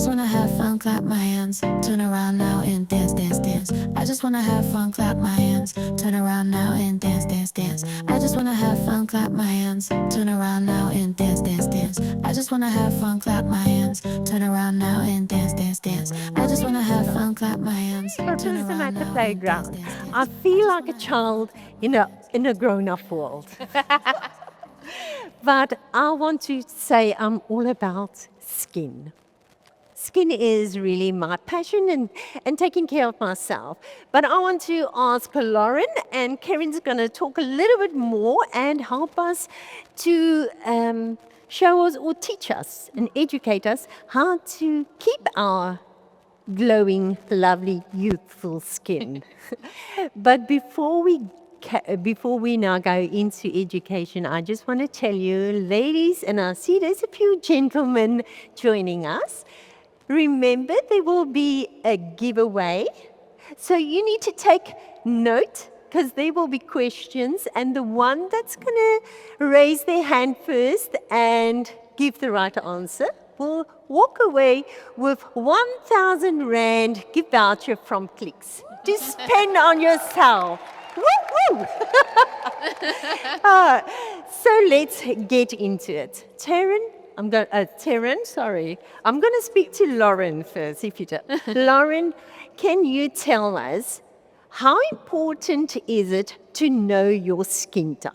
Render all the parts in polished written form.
just wanna have fun, clap my hands, turn around now and dance, dance, dance. I just wanna have fun, clap my hands, turn around now and dance, dance, dance. I just wanna have fun, clap my hands, turn around now and dance, dance, dance. I just wanna have fun, clap my hands, turn around now and dance, dance, dance. I just wanna have fun, clap my hands, turn Optimism around at the now and dance, playground. dance, dance. I feel like a child in a grown-up world. But I want to say I'm all about skin. Skin is really my passion and taking care of myself. But I want to ask Lauren, and Karen's going to talk a little bit more and help us to show us or teach us and educate us how to keep our glowing, lovely, youthful skin. But before we now go into education, I just want to tell you, ladies, and I see there's a few gentlemen joining us. Remember, there will be a giveaway. So you need to take note because there will be questions, and the one that's going to raise their hand first and give the right answer will walk away with 1,000 Rand gift voucher from Clicks to spend on yourself. Woo woo! So let's get into it. Taryn, sorry. I'm going to speak to Lauren first, if you don't. Lauren, can you tell us how important is it to know your skin type?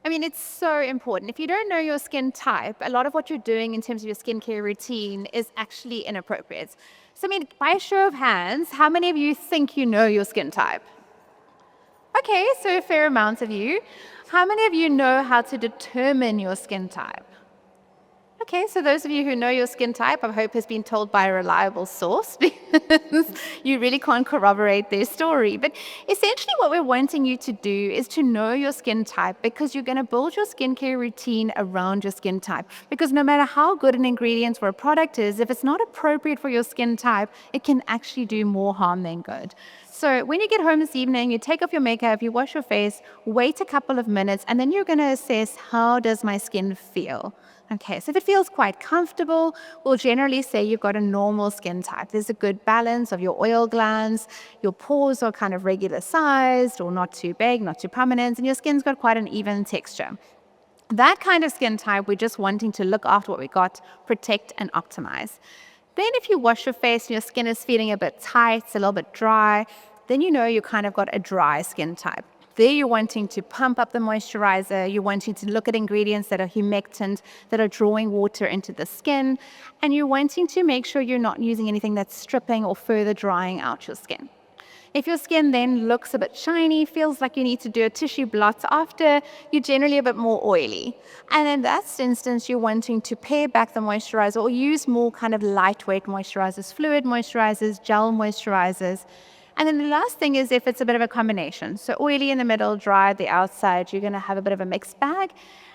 I mean, it's so important. If you don't know your skin type, a lot of what you're doing in terms of your skincare routine is actually inappropriate. So, I mean, by a show of hands, how many of you think you know your skin type? Okay, so a fair amount of you. How many of you know how to determine your skin type? Okay, so those of you who know your skin type, I hope has been told by a reliable source because you really can't corroborate their story. But essentially what we're wanting you to do is to know your skin type because you're going to build your skincare routine around your skin type. Because no matter how good an ingredient or a product is, if it's not appropriate for your skin type, it can actually do more harm than good. So when you get home this evening, you take off your makeup, you wash your face, wait a couple of minutes, and then you're going to assess, how does my skin feel? Okay, so if it feels quite comfortable, we'll generally say you've got a normal skin type. There's a good balance of your oil glands, your pores are kind of regular sized or not too big, not too prominent, and your skin's got quite an even texture. That kind of skin type, we're just wanting to look after what we got, protect and optimize. Then if you wash your face and your skin is feeling a bit tight, a little bit dry, then you know you kind of got a dry skin type. There you're wanting to pump up the moisturizer, you're wanting to look at ingredients that are humectant, that are drawing water into the skin, and you're wanting to make sure you're not using anything that's stripping or further drying out your skin. If your skin then looks a bit shiny, feels like you need to do a tissue blot after, you're generally a bit more oily. And in that instance, you're wanting to pare back the moisturizer or use more kind of lightweight moisturizers, fluid moisturizers, gel moisturizers. And then the last thing is if it's a bit of a combination. So oily in the middle, dry at the outside, you're going to have a bit of a mixed bag.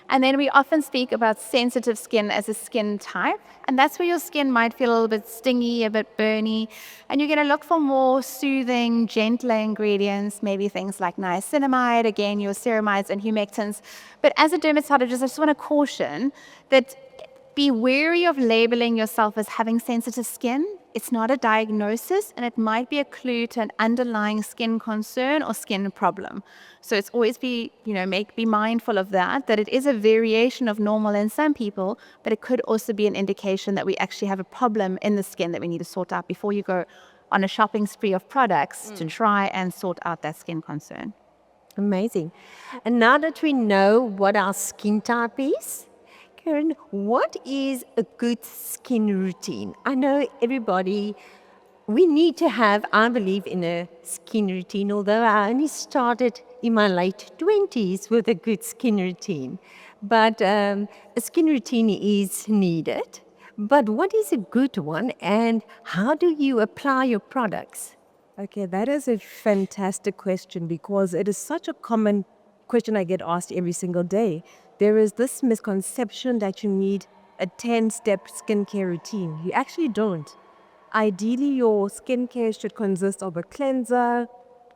And then we often speak about sensitive skin as a skin type. And that's where your skin might feel a little bit stingy, a bit burny. And you're going to look for more soothing, gentler ingredients, maybe things like niacinamide, again, your ceramides and humectants. But as a dermatologist, I just want to caution that be wary of labeling yourself as having sensitive skin. It's not a diagnosis, and it might be a clue to an underlying skin concern or skin problem. So it's always be mindful of that it is a variation of normal in some people, but it could also be an indication that we actually have a problem in the skin that we need to sort out before you go on a shopping spree of products to try and sort out that skin concern. Amazing. And now that we know what our skin type is, Karen, what is a good skin routine? I know everybody, we need to have, I believe, in a skin routine, although I only started in my late 20s with a good skin routine. But a skin routine is needed. But what is a good one, and how do you apply your products? Okay, that is a fantastic question because it is such a common question I get asked every single day. There is this misconception that you need a 10-step skincare routine. You actually don't. Ideally, your skincare should consist of a cleanser,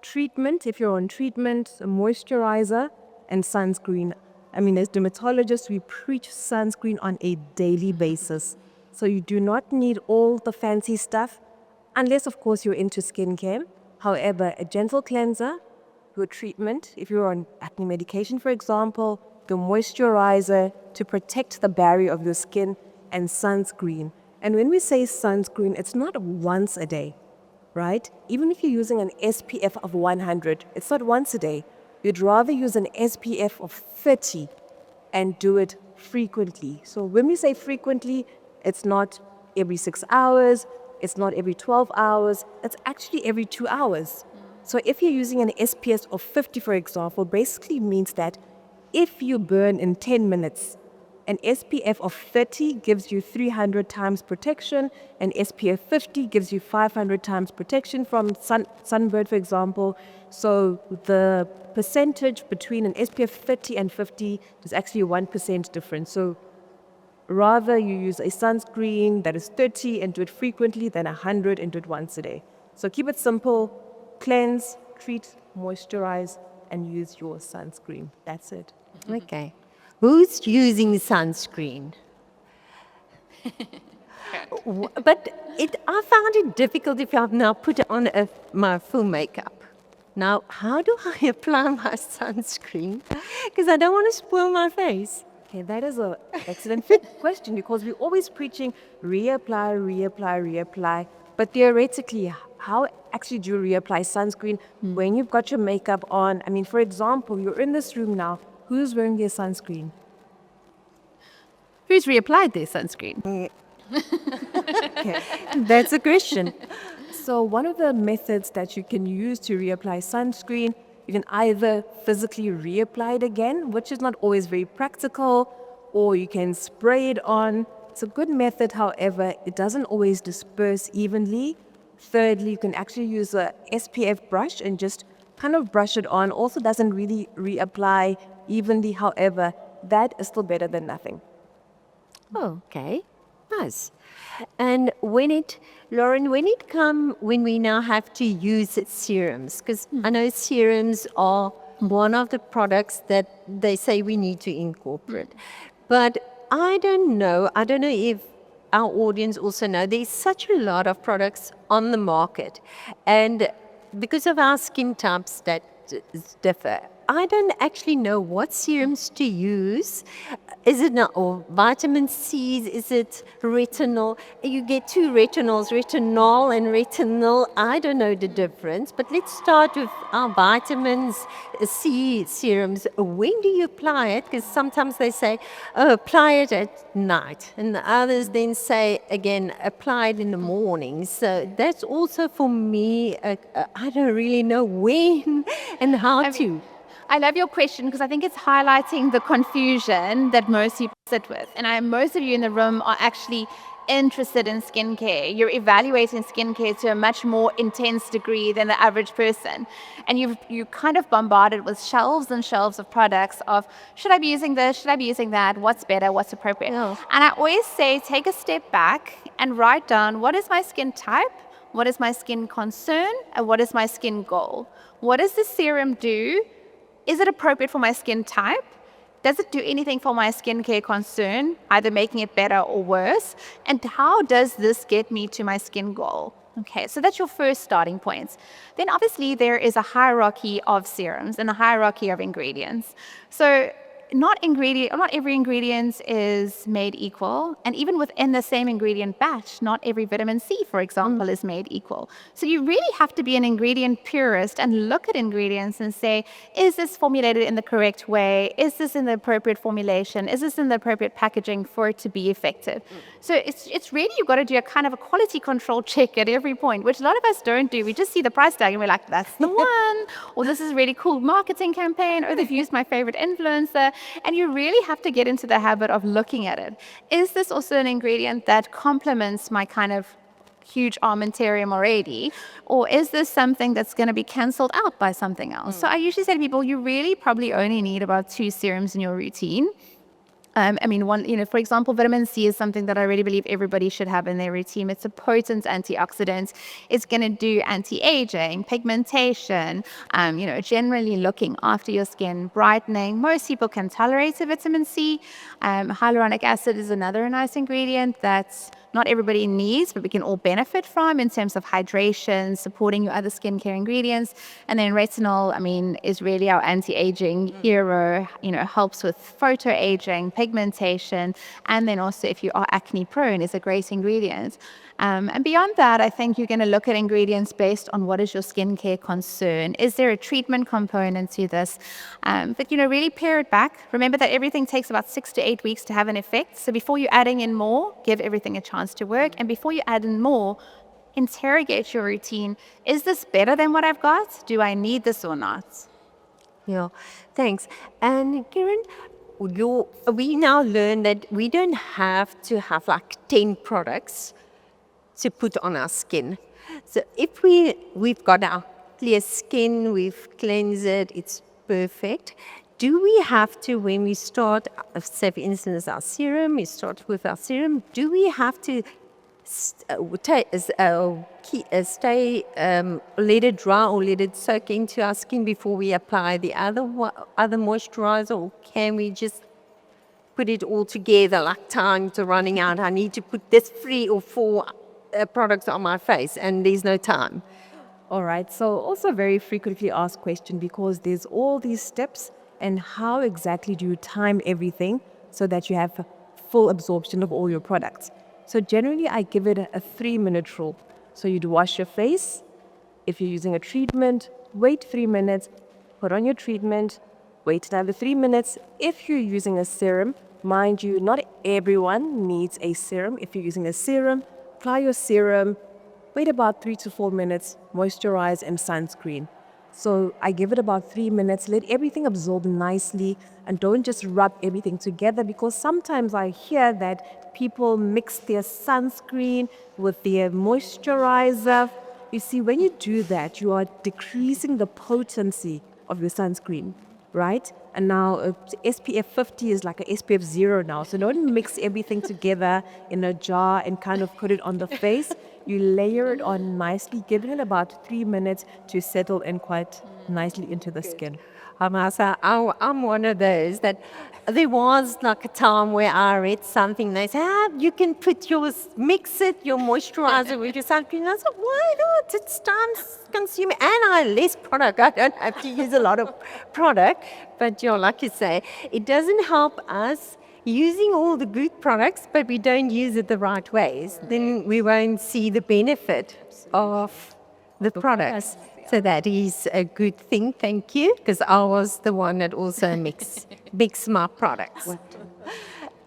treatment, if you're on treatment, a moisturizer, and sunscreen. I mean, as dermatologists, we preach sunscreen on a daily basis. So you do not need all the fancy stuff, unless, of course, you're into skincare. However, a gentle cleanser, your treatment, if you're on acne medication, for example, the moisturizer to protect the barrier of your skin, and sunscreen. And when we say sunscreen, it's not once a day, right? Even if you're using an SPF of 100, it's not once a day. You'd rather use an SPF of 30 and do it frequently. So when we say frequently, it's not every 6 hours, it's not every 12 hours, it's actually every 2 hours. So if you're using an SPF of 50, for example, basically means that if you burn in 10 minutes, an SPF of 30 gives you 300 times protection, and SPF 50 gives you 500 times protection from sunburn, for example. So the percentage between an SPF 30 and 50 is actually a 1% difference. So rather you use a sunscreen that is 30 and do it frequently than 100 and do it once a day. So keep it simple, cleanse, treat, moisturize, and use your sunscreen. That's it. Okay. Who's using sunscreen? But I found it difficult if I've now put on my full makeup. Now, how do I apply my sunscreen? Because I don't want to spoil my face. Okay, that is an excellent question, because we're always preaching reapply, reapply, reapply. But theoretically, how actually do you reapply sunscreen when you've got your makeup on? I mean, for example, you're in this room now. Who's wearing their sunscreen? Who's reapplied their sunscreen? Okay, that's a question. So one of the methods that you can use to reapply sunscreen, you can either physically reapply it again, which is not always very practical, or you can spray it on. It's a good method, however, it doesn't always disperse evenly. Thirdly, you can actually use a SPF brush and just kind of brush it on. Also doesn't really reapply evenly, however, that is still better than nothing. Oh, okay. Nice. And Lauren, when we now have to use serums, because I know serums are one of the products that they say we need to incorporate. But I don't know if our audience also know there's such a lot of products on the market. And because of our skin types that differ, I don't actually know what serums to use. Is it not, or vitamin C's? Is it retinol? You get two retinols, retinol and retinol. I don't know the difference, but let's start with our vitamins C serums. When do you apply it? Because sometimes they say, oh, apply it at night. And the others then say, again, apply it in the morning. So that's also for me, I don't really know when and how to. I love your question because I think it's highlighting the confusion that most people sit with. And most of you in the room are actually interested in skincare. You're evaluating skincare to a much more intense degree than the average person. And you're kind of bombarded with shelves and shelves of products of, should I be using this? Should I be using that? What's better? What's appropriate? Yeah. And I always say, take a step back and write down, what is my skin type? What is my skin concern? And what is my skin goal? What does the serum do? Is it appropriate for my skin type? Does it do anything for my skincare concern, either making it better or worse? And how does this get me to my skin goal? Okay, so that's your first starting points. Then obviously there is a hierarchy of serums and a hierarchy of ingredients. So not every ingredient is made equal, and even within the same ingredient batch, not every vitamin C, for example, is made equal. So you really have to be an ingredient purist and look at ingredients and say, is this formulated in the correct way? Is this in the appropriate formulation? Is this in the appropriate packaging for it to be effective? So it's really, you've got to do a kind of a quality control check at every point, which a lot of us don't do. We just see the price tag and we're like, that's the one, or this is a really cool marketing campaign, or they've used my favorite influencer. And you really have to get into the habit of looking at it. Is this also an ingredient that complements my kind of huge armamentarium already? Or is this something that's going to be cancelled out by something else? So I usually say to people, you really probably only need about 2 serums in your routine. I mean, for example, vitamin C is something that I really believe everybody should have in their routine. It's a potent antioxidant. It's going to do anti-aging, pigmentation, generally looking after your skin, brightening. Most people can tolerate the vitamin C. Hyaluronic acid is another nice ingredient that's not everybody needs, but we can all benefit from in terms of hydration, supporting your other skincare ingredients. And then retinol, is really our anti-aging hero, helps with photo-aging, pigmentation, and then also if you are acne prone is a great ingredient. And beyond that, I think you're going to look at ingredients based on what is your skincare concern. Is there a treatment component to this? But really pare it back. Remember that everything takes about 6 to 8 weeks to have an effect. So before you're adding in more, give everything a chance to work. And before you add in more, interrogate your routine. Is this better than what I've got? Do I need this or not? Yeah, thanks. And Karen, we now learn that we don't have to have like 10 products to put on our skin. So if we've got our clear skin, we've cleansed it, it's perfect. Do we have to, when we start, say for instance, our serum, we start with our serum, do we have to let it dry or let it soak into our skin before we apply the other moisturizer, or can we just put it all together like times are running out? I need to put this 3 or 4 products on my face and there's no time. All right, so also a very frequently asked question, because there's all these steps, and how exactly do you time everything so that you have full absorption of all your products? So generally I give it a 3-minute rule. So you'd wash your face. If you're using a treatment, wait 3 minutes, put on your treatment, wait another 3 minutes. If you're using a serum, mind you, not everyone needs a serum. If you're using a serum, apply your serum, wait about 3 to 4 minutes, moisturize and sunscreen. So I give it about 3 minutes, let everything absorb nicely, and don't just rub everything together, because sometimes I hear that people mix their sunscreen with their moisturizer. You see, when you do that, you are decreasing the potency of your sunscreen, right? And now SPF 50 is like a SPF 0 now. So don't mix everything together in a jar and kind of put it on the face. You layer it on nicely, giving it about 3 minutes to settle in quite nicely into the skin. Amasa, I'm one of those that there was like a time where I read something, they said, you can mix it, your moisturizer with your sunscreen. I said, why not? It's time consuming. And I have less product. I don't have to use a lot of product. But like you say, it doesn't help us using all the good products, but we don't use it the right ways. Then we won't see the benefit of the products. So that is a good thing, thank you, because I was the one that also mix my products.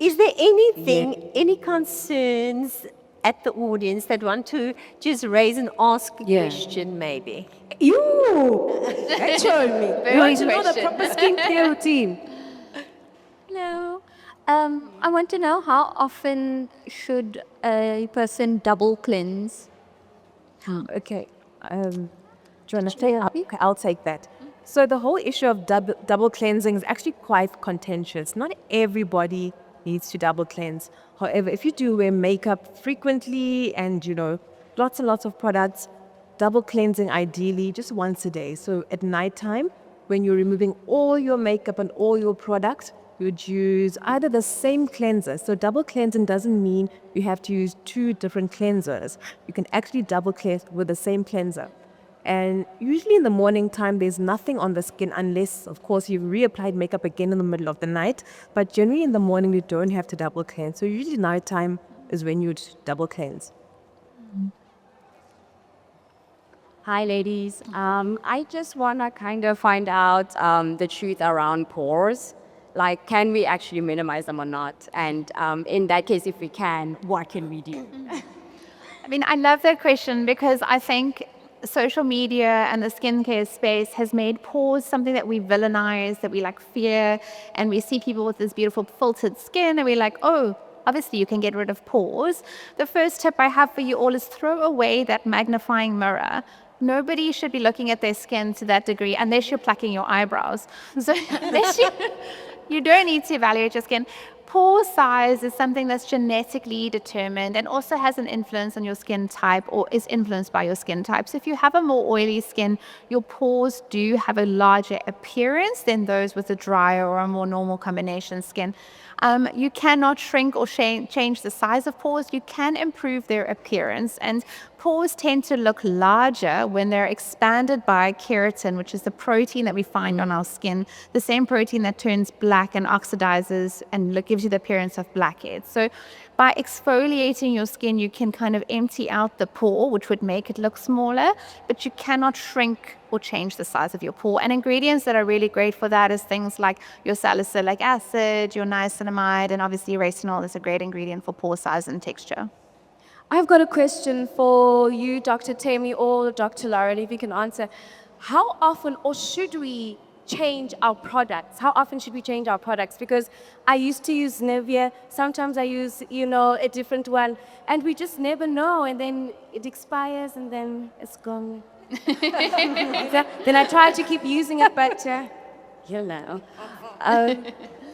Is there anything, any concerns at the audience that want to just raise and ask a question maybe? That showed me. Very It's not a question. proper skincare routine. Hello. I want to know, how often should a person double cleanse? Okay. Do you want to take it? Okay, I'll take that. So the whole issue of double cleansing is actually quite contentious. Not everybody needs to double cleanse. However, if you do wear makeup frequently and, lots and lots of products, double cleansing ideally just once a day. So at nighttime, when you're removing all your makeup and all your products, you'd use either the same cleanser. So double cleansing doesn't mean you have to use 2 different cleansers. You can actually double cleanse with the same cleanser. And usually in the morning time, there's nothing on the skin unless, of course, you've reapplied makeup again in the middle of the night. But generally in the morning, you don't have to double cleanse. So usually nighttime is when you'd double cleanse. Hi, ladies. I just want to kind of find out the truth around pores. Like, can we actually minimize them or not? And in that case, if we can, what can we do? I love that question, because I think social media and the skincare space has made pores something that we villainize, that we fear, and we see people with this beautiful filtered skin and we're like, oh, obviously you can get rid of pores. The first tip I have for you all is throw away that magnifying mirror. Nobody should be looking at their skin to that degree unless you're plucking your eyebrows. So unless you don't need to evaluate your skin. pore size is something that's genetically determined and also has an influence on your skin type or is influenced by your skin type. So if you have a more oily skin, your pores do have a larger appearance than those with a drier or a more normal combination skin. You cannot shrink or change the size of pores. You can improve their appearance, and pores tend to look larger when they're expanded by keratin, which is the protein that we find on our skin, the same protein that turns black and oxidizes and gives you the appearance of blackheads. So by exfoliating your skin, you can kind of empty out the pore, which would make it look smaller, but you cannot shrink or change the size of your pore. And ingredients that are really great for that is things like your salicylic acid, your niacinamide, and obviously retinol is a great ingredient for pore size and texture. I've got a question for you, Dr. Temi or Dr. Lauren, if you can answer. How often or should we change our products? How often should we change our products? Because I used to use Nivea. Sometimes I use, a different one. And we just never know. And then it expires and then it's gone. Then I try to keep using it, but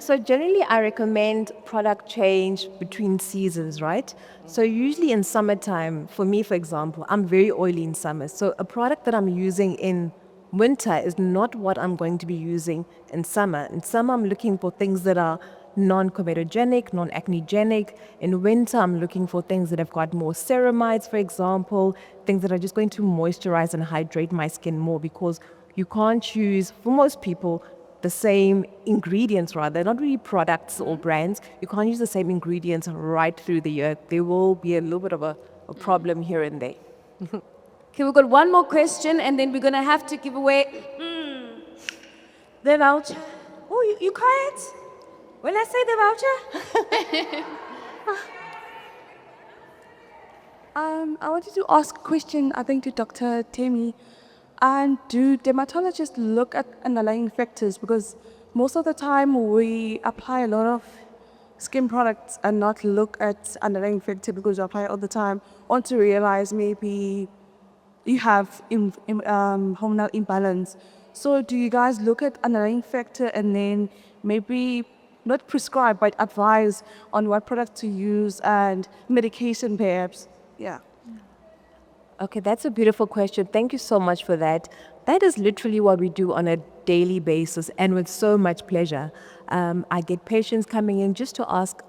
So generally, I recommend product change between seasons, right? So usually in summertime, for me, for example, I'm very oily in summer. So a product that I'm using in winter is not what I'm going to be using in summer. In summer, I'm looking for things that are non-comedogenic, non-acnegenic. In winter, I'm looking for things that have got more ceramides, for example, things that are just going to moisturize and hydrate my skin more, because you can't use, for most people, the same ingredients, rather, not really products or brands. You can't use the same ingredients right through the year. There will be a little bit of a problem here and there. Okay, we've got one more question, and then we're going to have to give away the voucher. Oh, you quiet? When I say the voucher? I wanted to ask a question, I think, to Dr. Temi. And do dermatologists look at underlying factors? Because most of the time we apply a lot of skin products and not look at underlying factor because you apply it all the time, only to realize maybe you have hormonal imbalance. So do you guys look at underlying factor and then maybe not prescribe but advise on what product to use and medication perhaps? Yeah. Okay, that's a beautiful question. Thank you so much for that. That is literally what we do on a daily basis and with so much pleasure. I get patients coming in just to ask,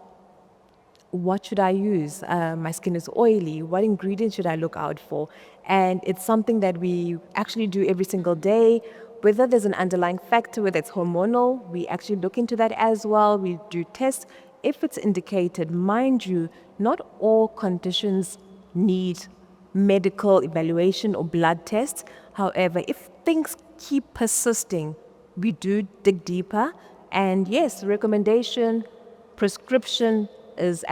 what should I use? My skin is oily. What ingredients should I look out for? And it's something that we actually do every single day. Whether there's an underlying factor, whether it's hormonal, we actually look into that as well. We do tests if it's indicated. Mind you, not all conditions need medical evaluation or blood tests. However, if things keep persisting, we do dig deeper. And yes, recommendation, prescription is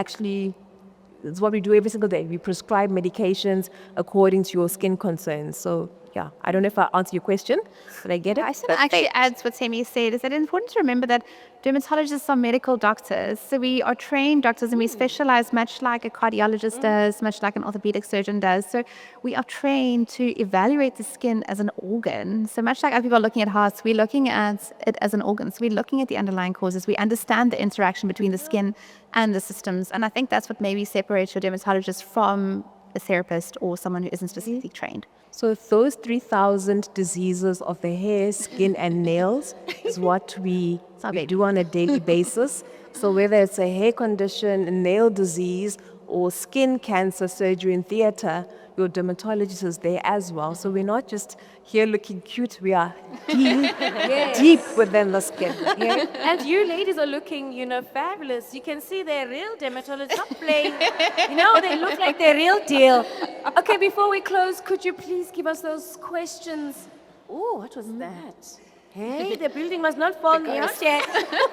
what we do every single day. We prescribe medications according to your skin concerns. So yeah, I don't know if I answered your question. Did I get it? I just want to actually add to what Temi said, is that it's important to remember that dermatologists are medical doctors. So we are trained doctors and we specialize much like a cardiologist does, much like an orthopedic surgeon does. So we are trained to evaluate the skin as an organ. So much like other people are looking at hearts, we're looking at it as an organ. So we're looking at the underlying causes. We understand the interaction between the skin and the systems. And I think that's what maybe separates your dermatologist from a therapist or someone who isn't specifically trained. So those 3,000 diseases of the hair, skin, and nails is what we do on a daily basis. So whether it's a hair condition, a nail disease, or skin cancer surgery in theater, your dermatologist is there as well. So we're not just here looking cute, we are deep, deep within the skin. Yeah. And you ladies are looking, fabulous. You can see they're real dermatologists, not playing. They look like they're real deal. Okay, before we close, could you please give us those questions? Oh, what was that? Hey, the building must not fall near us yet.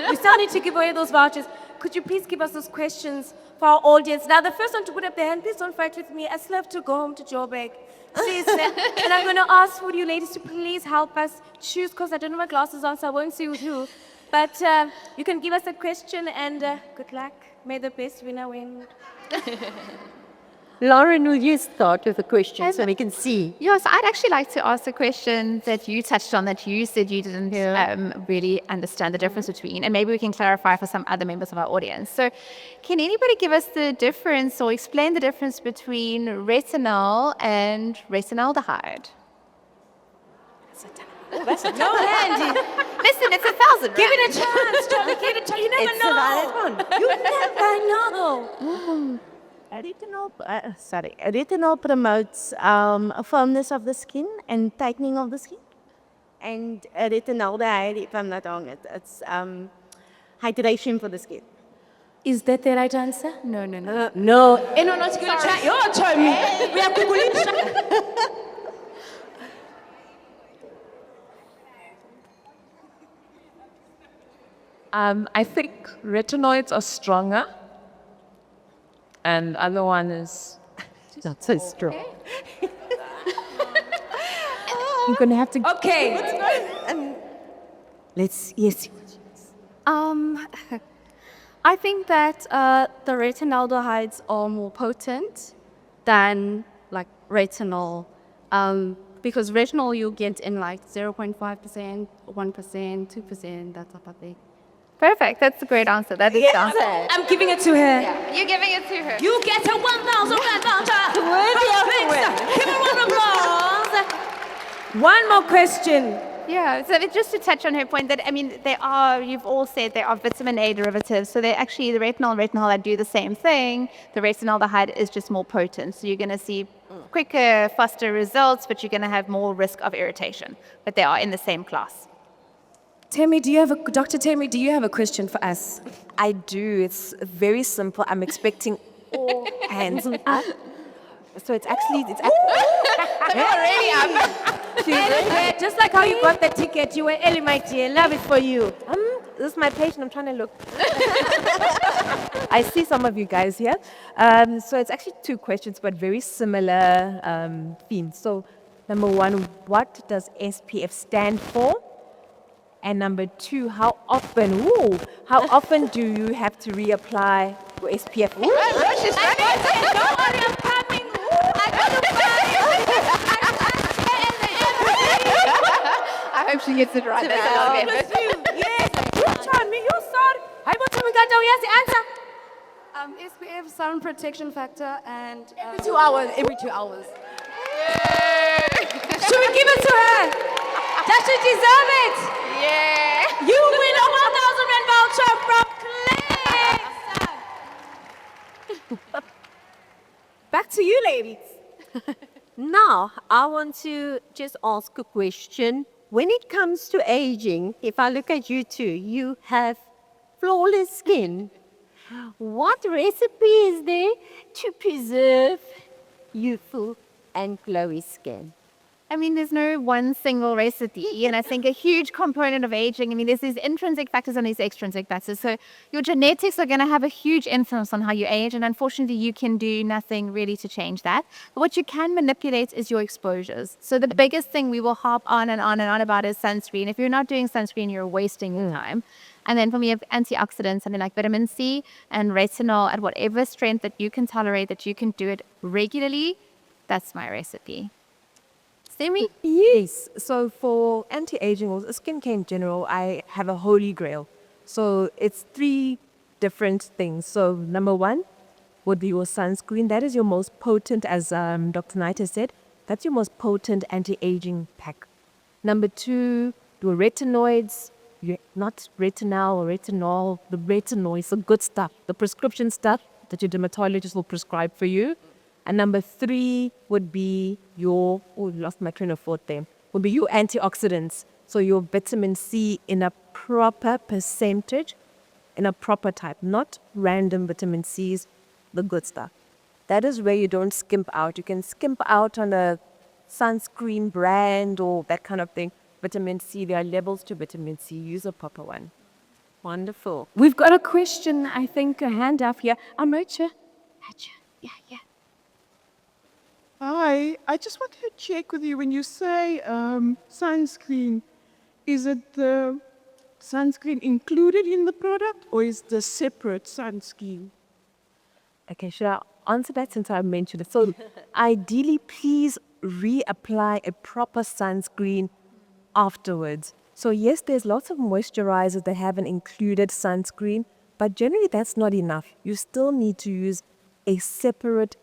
We still need to give away those vouchers. Could you please give us those questions for our audience? Now, the first one to put up their hand, please don't fight with me. I still have to go home to Joburg. Please, and I'm going to ask for you ladies to please help us choose, because I don't have my glasses on, so I won't see who. But you can give us a question, and good luck. May the best winner win. Lauren, will you start with a question so we can see? Yes, I'd actually like to ask a question that you touched on that you said you didn't really understand the difference between, and maybe we can clarify for some other members of our audience. So, can anybody give us the difference or explain the difference between retinol and retinaldehyde? No, Andy. Listen, it's 1,000. Give it a chance, Johnny. Give it a chance. You never It's a valid one. You never know. Retinol promotes a firmness of the skin and tightening of the skin. And retinaldehyde, if I'm not wrong, it's hydration for the skin. Is that the right answer? No. No. No, not good. You're telling me. We are Googling. I think retinoids are stronger, and other one is Not so strong. I'm going to have to. Okay. Yes. I think that the retinaldehydes are more potent than like retinol, because retinol you get in like 0.5%, 1%, 2%, that type of thing. Perfect. That's a great answer. That is the answer. I'm giving it to her. You're giving it to her. You get a 1,000 rand voucher. Give her one applause. One more question. Yeah, so just to touch on her point that, I mean, you've all said there are vitamin A derivatives. So they're actually, the retinol and retinol do the same thing. The retinaldehyde is just more potent. So you're going to see quicker, faster results, but you're going to have more risk of irritation. But they are in the same class. Dr. Temi, do you have a question for us? I do. It's very simple. I'm expecting all hands up. So it's actually Already up. Yeah, just like how you got the ticket, you were early, my dear. Love it for you. this is my patient. I'm trying to look. I see some of you guys here. So it's actually two questions, but very similar themes. So number one, what does SPF stand for? And number two, how often do you have to reapply your SPF? She's ready. I hope she gets it right. That's a lot of effort. Yes, you tell me, you sorry. I want to get yes, the answer. SPF sun protection factor and Every 2 hours. Should we give it to her? Does she deserve it? Yeah. You win a 1,000 rand voucher from Clay. Back to you, ladies. Now, I want to just ask a question. When it comes to aging, if I look at you two, you have flawless skin. What recipe is there to preserve youthful and glowy skin? I mean, there's no one single recipe. And I think a huge component of aging, I mean, there's these intrinsic factors and these extrinsic factors. So your genetics are going to have a huge influence on how you age. And unfortunately, you can do nothing really to change that. But what you can manipulate is your exposures. So the biggest thing we will harp on and on and on about is sunscreen. If you're not doing sunscreen, you're wasting your time. And then for me, antioxidants, something like vitamin C and retinol at whatever strength that you can tolerate, that you can do it regularly. That's my recipe. Semi? Yes. So for anti-aging or skincare in general, I have a holy grail. So it's three different things. So number one would be your sunscreen. That is your most potent, as Dr. Naita said, that's your most potent anti-aging pack. Number two, your retinoids. Not retinol or retinol, the retinoids, the good stuff, the prescription stuff that your dermatologist will prescribe for you. And number three would be your, lost my train of thought there, would be your antioxidants. So your vitamin C in a proper percentage, in a proper type, not random vitamin C's, the good stuff. That is where you don't skimp out. You can skimp out on a sunscreen brand or that kind of thing. Vitamin C, there are levels to vitamin C. Use a proper one. Wonderful. We've got a question, I think, a hand up here. Amocha. Yeah. Hi, I just wanted to check with you when you say sunscreen, is it the sunscreen included in the product or is the separate sunscreen? Okay, should I answer that since I mentioned it. So, ideally, please reapply a proper sunscreen afterwards. So, yes, there's lots of moisturizers that have an included sunscreen, but generally that's not enough. You still need to use a separate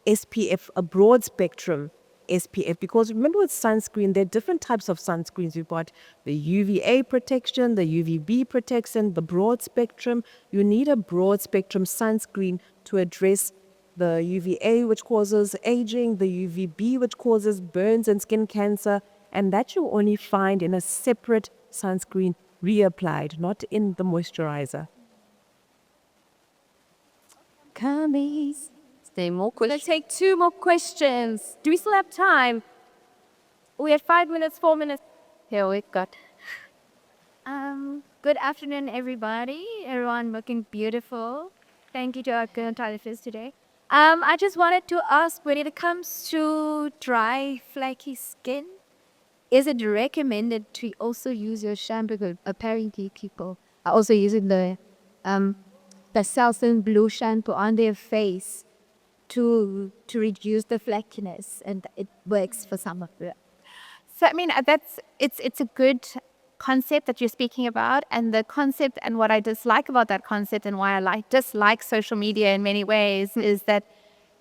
SPF, a broad spectrum SPF, because remember with sunscreen, there are different types of sunscreens. You've got the UVA protection, the UVB protection, the broad spectrum. You need a broad spectrum sunscreen to address the UVA, which causes aging, the UVB, which causes burns and skin cancer, and that you only find in a separate sunscreen reapplied, not in the moisturizer. Commies. Stay more We're going questions. to take 2 more questions. Do we still have time? We had 5 minutes, 4 minutes. Here we've got. Good afternoon, everybody. Everyone looking beautiful. Thank you to our dermatologist today. I just wanted to ask, when it comes to dry, flaky skin, is it recommended to also use your shampoo? Because apparently people are also using the Selsun Blue shampoo on their face to reduce the flakiness, and it works for some of them. So I mean, it's a good concept that you're speaking about, and the concept and what I dislike about that concept and why I dislike social media in many ways is that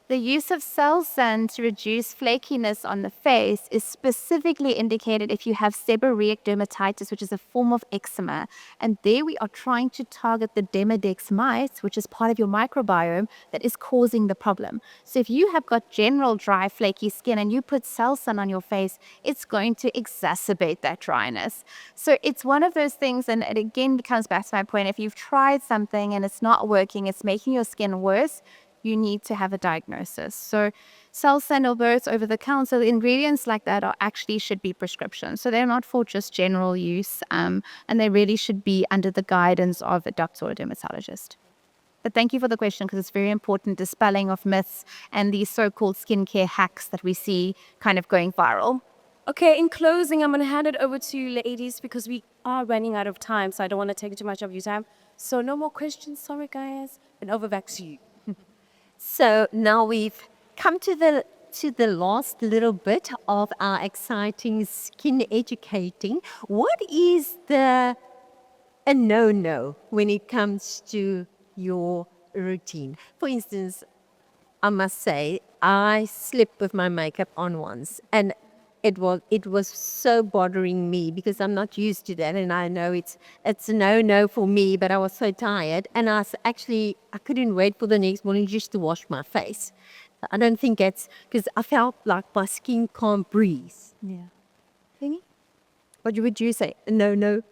the use of Selsun to reduce flakiness on the face is specifically indicated if you have seborrheic dermatitis, which is a form of eczema. And there we are trying to target the Demodex mites, which is part of your microbiome that is causing the problem. So if you have got general dry, flaky skin and you put Selsun on your face, it's going to exacerbate that dryness. So it's one of those things, and it again comes back to my point, if you've tried something and it's not working, it's making your skin worse, you need to have a diagnosis. So Selsun, although it's over the counter, the ingredients like that are actually should be prescription. So they're not for just general use, and they really should be under the guidance of a doctor or a dermatologist. But thank you for the question, because it's very important, dispelling of myths and these so-called skincare hacks that we see kind of going viral. Okay, in closing, I'm going to hand it over to you ladies because we are running out of time, so I don't want to take too much of your time. So no more questions, sorry guys, and over back to you. So now we've come to the last little bit of our exciting skin educating. What is a no-no when it comes to your routine? For instance, I must say, I slept with my makeup on once, and it was so bothering me because I'm not used to that, and I know it's a no for me. But I was so tired, and I couldn't wait for the next morning just to wash my face. I don't think it's because I felt like my skin can't breathe. Yeah. Thingy? What would you say? No.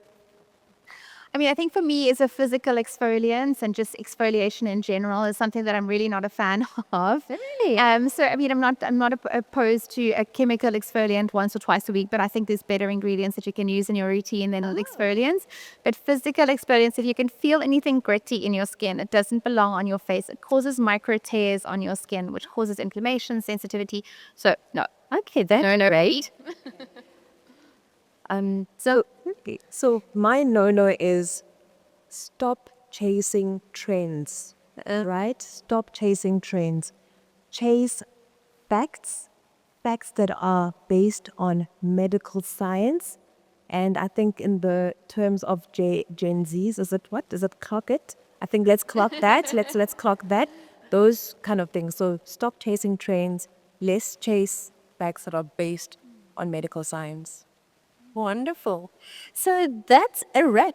I mean, I think for me, is a physical exfoliant and just exfoliation in general is something that I'm really not a fan of. Really? So I mean, I'm not opposed to a chemical exfoliant once or twice a week, but I think there's better ingredients that you can use in your routine than exfoliants. But physical exfoliants, if you can feel anything gritty in your skin, it doesn't belong on your face. It causes micro tears on your skin, which causes inflammation, sensitivity. So no. Okay, that's No. great. So my no-no is stop chasing trends, right? Stop chasing trends. Chase facts that are based on medical science. And I think in the terms of Gen Zs, is it clock it? I think let's clock that. let's clock that. Those kind of things. So stop chasing trends. Let's chase facts that are based on medical science. Wonderful. So that's a wrap.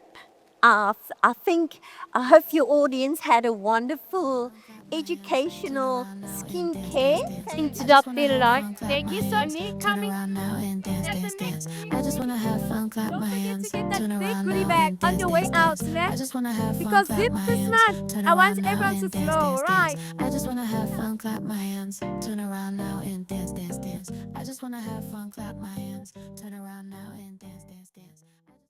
I hope your audience had a wonderful educational skincare. Interrupt the lot. Thank you so much. Turn around now and dance, dance, dance. I just wanna have fun, clap my hands. Get that Turn big around goodie now bag and on dance, your way dance, out, dance. man. I just wanna have fun, Because clap my this hands. month, Turn I want around now everyone to and dance, slow, dance, right? dance. I just wanna have fun, clap my hands. Turn around now and dance, dance, dance. I just wanna have fun, clap my hands.